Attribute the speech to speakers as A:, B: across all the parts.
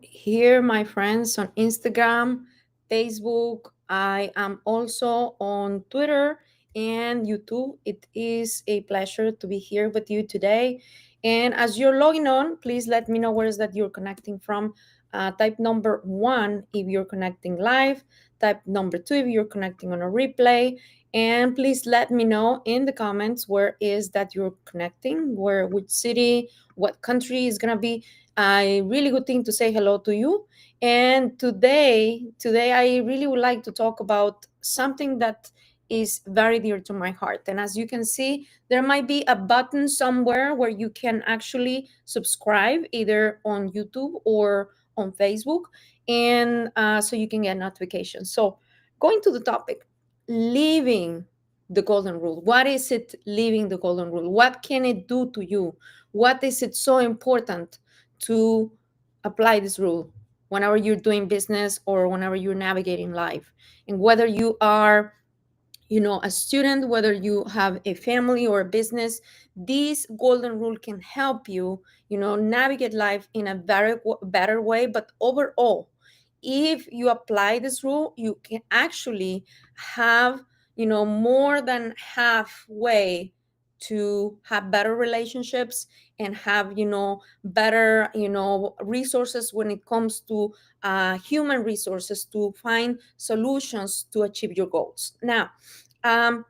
A: here, my friends, on Instagram, Facebook. I am also on Twitter and YouTube. It is a pleasure to be here with you today. And as you're logging on, please let me know where is that you're connecting from. Type number one if you're connecting live. Type number two if you're connecting on a replay. And please let me know in the comments where is that you're connecting, which city, what country is gonna be a really good thing to say hello to you. And today I really would like to talk about something that is very dear to my heart. And as you can see, there might be a button somewhere where you can actually subscribe either on YouTube or on Facebook, and so you can get notifications. So, going to the topic, living the golden rule. What is it, living the golden rule? What can it do to you? What is it so important to apply this rule whenever you're doing business or whenever you're navigating life? And whether you are, a student, whether you have a family or a business, this golden rule can help you, navigate life in a very better way. But overall, if you apply this rule, you can actually have, more than halfway to have better relationships and have, better, resources when it comes to human resources to find solutions to achieve your goals. Now, um,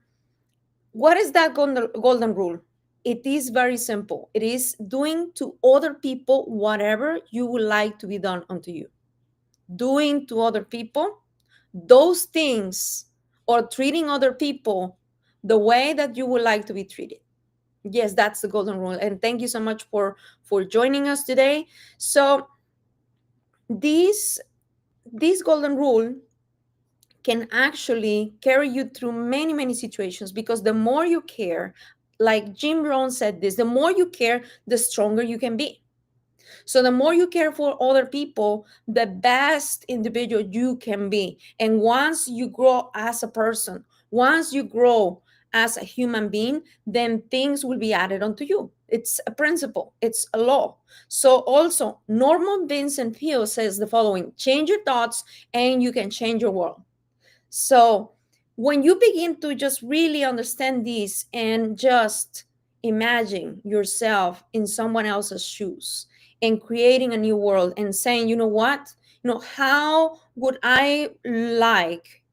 A: what is that golden rule? It is very simple. It is doing to other people whatever you would like to be done unto you. Doing to other people those things, or treating other people the way that you would like to be treated. Yes, that's the golden rule. And thank you so much for joining us today. So this golden rule can actually carry you through many, many situations, because the more you care, like Jim Rohn said this, the more you care, the stronger you can be. So the more you care for other people, the best individual you can be. And once you grow as a person, once you grow as a human being, then things will be added onto you. It's a principle, it's a law. So also, Norman Vincent Peale says the following: change your thoughts and you can change your world. So when you begin to just really understand this and just imagine yourself in someone else's shoes and creating a new world and saying, you know what, how would I like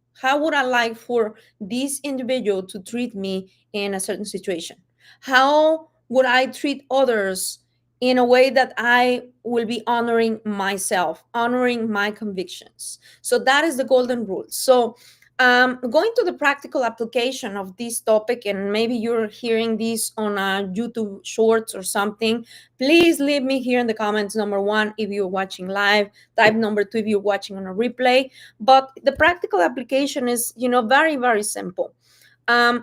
A: for this individual to treat me in a certain situation? How would I treat others in a way that I will be honoring myself, honoring my convictions? So that is the golden rule. So going to the practical application of this topic, and maybe you're hearing this on a YouTube Shorts or something, please leave me here in the comments. Number one, if you're watching live, type number two if you're watching on a replay. But the practical application is, very, very simple.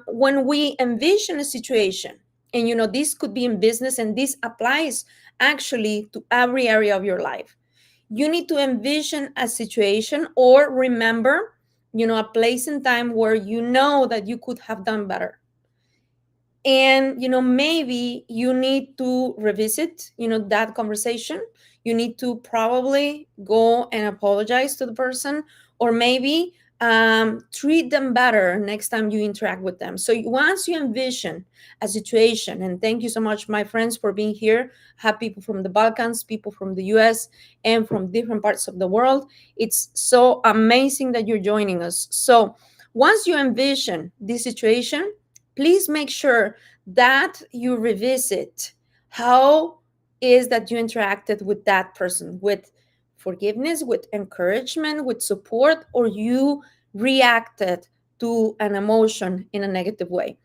A: When we envision a situation, and this could be in business, and this applies actually to every area of your life, you need to envision a situation or remember, a place and time where you know that you could have done better. And maybe you need to revisit, that conversation. You need to probably go and apologize to the person, or maybe treat them better next time you interact with them. So once you envision a situation, and thank you so much, my friends, for being here. Have people from the Balkans, people from the US, and from different parts of the world. It's so amazing that you're joining us. So once you envision this situation, please make sure that you revisit how is that you interacted with that person, with forgiveness, with encouragement, with support, or you reacted to an emotion in a negative way.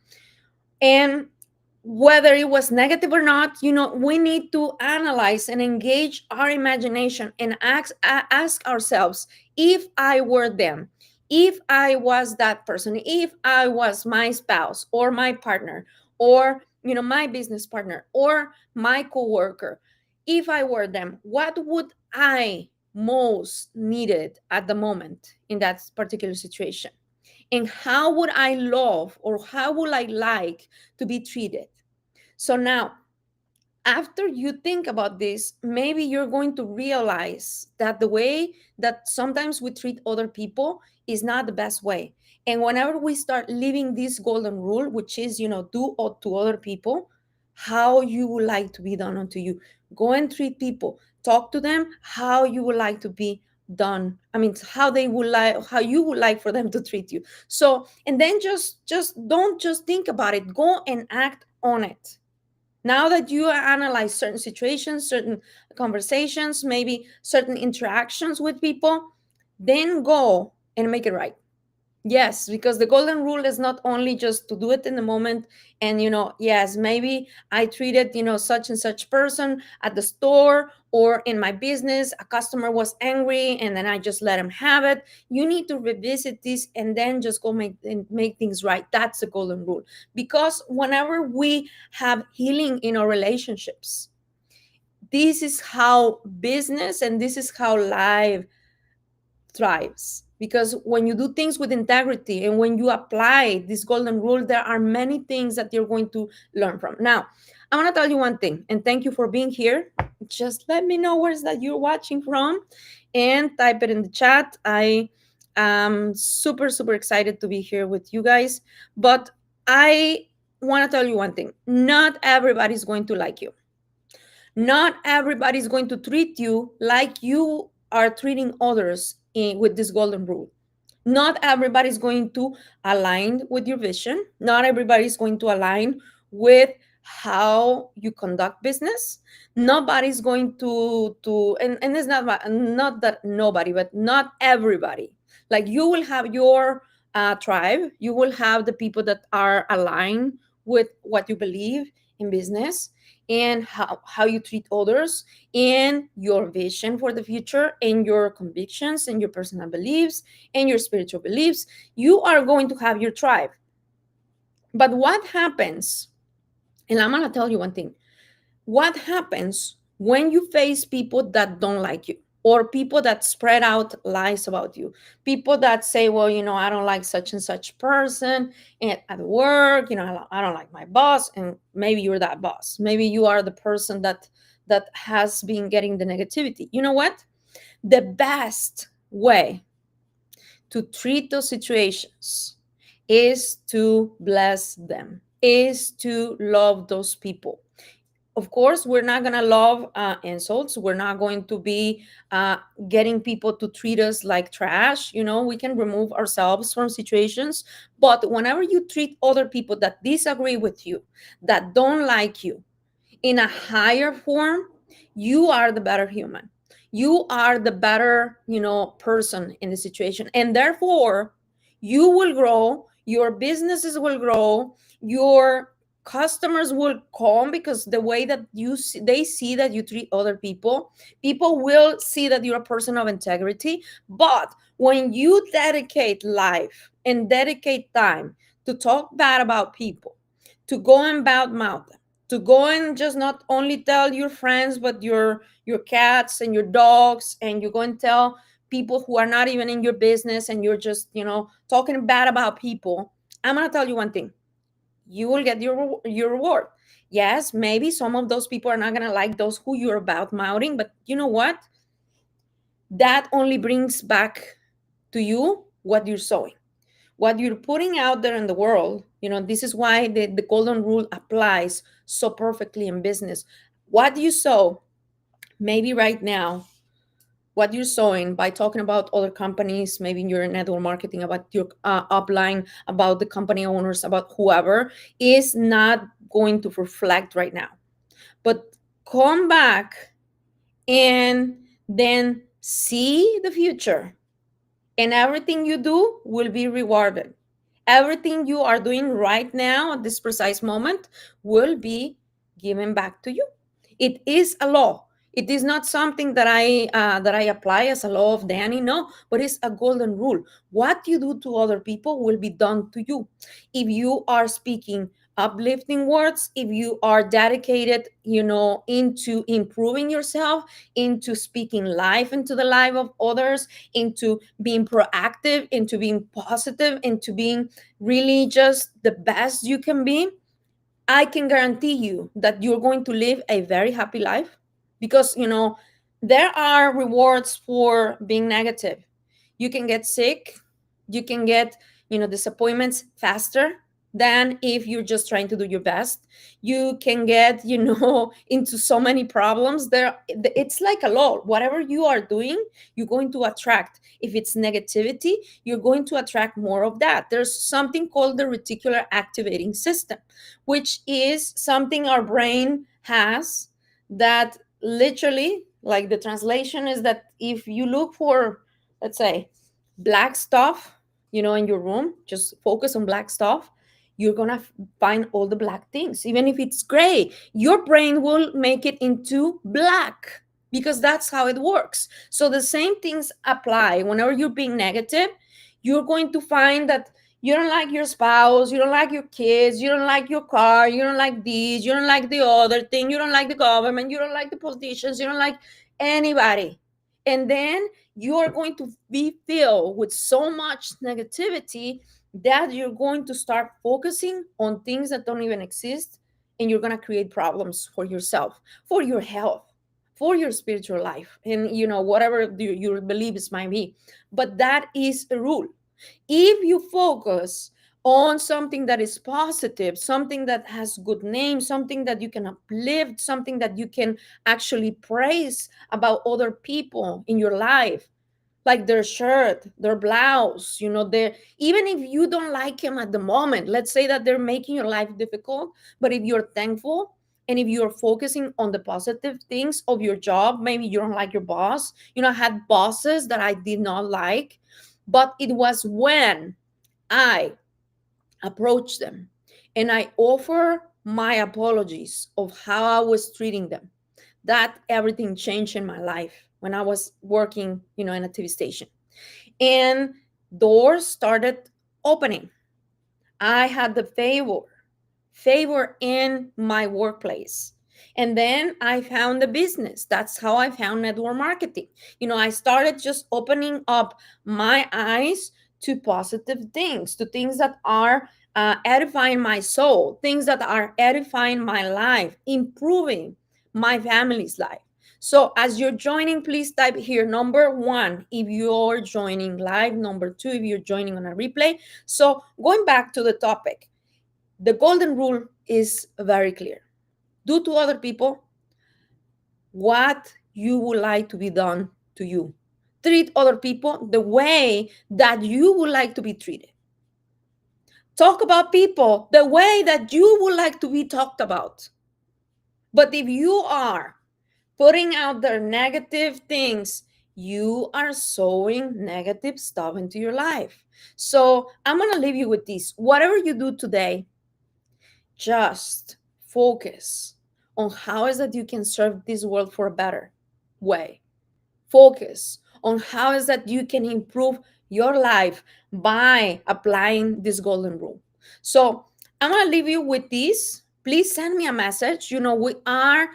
A: And whether it was negative or not, we need to analyze and engage our imagination and ask ourselves, if I were them, if I was that person, if I was my spouse or my partner, or my business partner or my coworker, if I were them, what would I most needed at the moment in that particular situation? And how would I love, or how would I like to be treated? So now, After you think about this, maybe you're going to realize that the way that sometimes we treat other people is not the best way. And whenever we start living this golden rule, which is, do to other people how you would like to be done unto you, go and treat people, talk to them how you would like to be done. I mean, how you would like for them to treat you. So, and then just don't just think about it, go and act on it. Now that you analyze certain situations, certain conversations, maybe certain interactions with people, then go and make it right. Yes, because the golden rule is not only just to do it in the moment. And, yes, maybe I treated, such and such person at the store or in my business. A customer was angry and then I just let him have it. You need to revisit this and then just go make things right. That's the golden rule. Because whenever we have healing in our relationships, this is how business and this is how life thrives. Because when you do things with integrity and when you apply this golden rule, there are many things that you're going to learn from. Now, I want to tell you one thing, and thank you for being here. Just let me know where's that you're watching from and type it in the chat. I am super, super excited to be here with you guys. But I want to tell you one thing, not everybody's going to like you. Not everybody's going to treat you like you are treating others with this golden rule. Not everybody's going to align with your vision. Not everybody's going to align with how you conduct business. Nobody's going to and it's not that nobody, but not everybody. Like you will have your tribe. You will have the people that are aligned with what you believe in business and how you treat others and your vision for the future and your convictions and your personal beliefs and your spiritual beliefs. You are going to have your tribe. But what happens, and I'm going to tell you one thing, what happens when you face people that don't like you or people that spread out lies about you, people that say, well, I don't like such and such person and at work, I don't like my boss. And maybe you're that boss, maybe you are the person that has been getting the negativity. You know what? The best way to treat those situations is to bless them, is to love those people. Of course, we're not going to love insults. We're not going to be getting people to treat us like trash. We can remove ourselves from situations. But whenever you treat other people that disagree with you, that don't like you, in a higher form, you are the better human. You are the better, person in the situation. And therefore, you will grow, your businesses will grow, your customers will come because the way that they see that you treat other people will see that you're a person of integrity. But when you dedicate life and dedicate time to talk bad about people, to go and bad mouth them, to go and just not only tell your friends but your cats and your dogs, and you go and tell people who are not even in your business, and you're just talking bad about people, I'm going to tell you one thing, you will get your reward. Yes, maybe some of those people are not going to like those who you're about mouthing, but you know what, that only brings back to you what you're sowing, what you're putting out there in the world. This is why the golden rule applies so perfectly in business. What you sow, maybe right now, what you're sowing by talking about other companies, maybe in your network marketing, about your upline, about the company owners, about whoever, is not going to reflect right now. But come back and then see the future, and everything you do will be rewarded. Everything you are doing right now at this precise moment will be given back to you. It is a law. It is not something that I apply as a law of Danny, no, but it's a golden rule. What you do to other people will be done to you. If you are speaking uplifting words, if you are dedicated, into improving yourself, into speaking life into the life of others, into being proactive, into being positive, into being really just the best you can be, I can guarantee you that you're going to live a very happy life because, there are rewards for being negative. You can get sick, you can get, disappointments faster than if you're just trying to do your best. You can get, into so many problems. It's like a law. Whatever you are doing, you're going to attract. If it's negativity, you're going to attract more of that. There's something called the reticular activating system, which is something our brain has that literally, like the translation is that if you look for, let's say, black stuff, in your room, just focus on black stuff, you're gonna find all the black things. Even if it's gray, your brain will make it into black because that's how it works. So the same things apply. Whenever you're being negative, you're going to find that you don't like your spouse, you don't like your kids, you don't like your car, you don't like this, you don't like the other thing, you don't like the government, you don't like the politicians, you don't like anybody. And then you are going to be filled with so much negativity that you're going to start focusing on things that don't even exist, and you're going to create problems for yourself, for your health, for your spiritual life, and whatever your beliefs might be. But that is a rule. If you focus on something that is positive, something that has good name, something that you can uplift, something that you can actually praise about other people in your life, like their shirt, their blouse, their, even if you don't like them at the moment, let's say that they're making your life difficult, but if you're thankful and if you're focusing on the positive things of your job, maybe you don't like your boss. I had bosses that I did not like, but it was when I approached them and I offer my apologies of how I was treating them, that everything changed in my life when I was working, in a TV station. And doors started opening. I had the favor in my workplace. And then I found the business. That's how I found network marketing. I started just opening up my eyes to positive things, to things that are edifying my soul, things that are edifying my life, improving my family's life. So as you're joining, please type here number one if you're joining live, number two if you're joining on a replay. So going back to the topic, the golden rule is very clear. Do to other people what you would like to be done to you. Treat other people the way that you would like to be treated. Talk about people the way that you would like to be talked about. But if you are putting out their negative things, you are sowing negative stuff into your life. So I'm going to leave you with this. Whatever you do today, just focus on how is that you can serve this world for a better way. Focus on how is that you can improve your life by applying this golden rule. So I'm going to leave you with this. Please send me a message. We are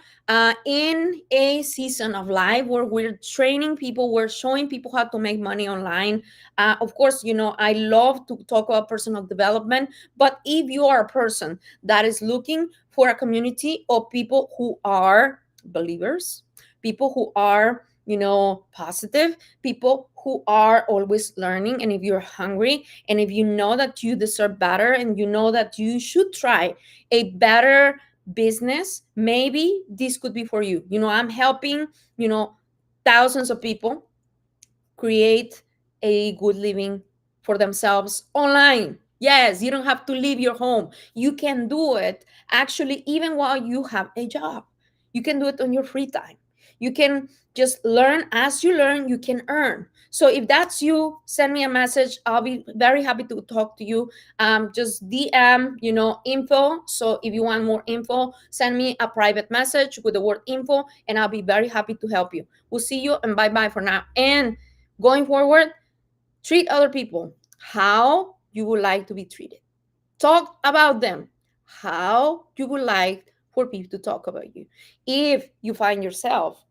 A: in a season of life where we're training people, we're showing people how to make money online. Of course, I love to talk about personal development, but if you are a person that is looking for a community of people who are believers, people who are positive, people who are always learning, and if you're hungry and if you know that you deserve better and you know that you should try a better business, maybe this could be for you. I'm helping thousands of people create a good living for themselves online. Yes, you don't have to leave your home. You can do it actually even while you have a job. You can do it on your free time. You can just learn. As you learn, you can earn. So if that's you, send me a message. I'll be very happy to talk to you. Just DM, info. So if you want more info, send me a private message with the word info, and I'll be very happy to help you. We'll see you, and bye-bye for now. And going forward, treat other people how you would like to be treated. Talk about them how you would like for people to talk about you. If you find yourself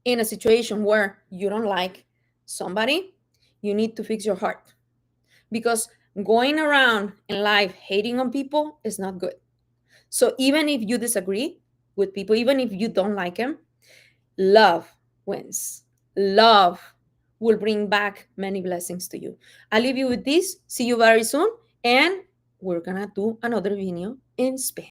A: in a situation where you don't like somebody, you need to fix your heart, because going around in life hating on people is not good. So even if you disagree with people, even if you don't like them, love wins. Love will bring back many blessings to you. I leave you with this. See you very soon. And we're going to do another video in Spanish.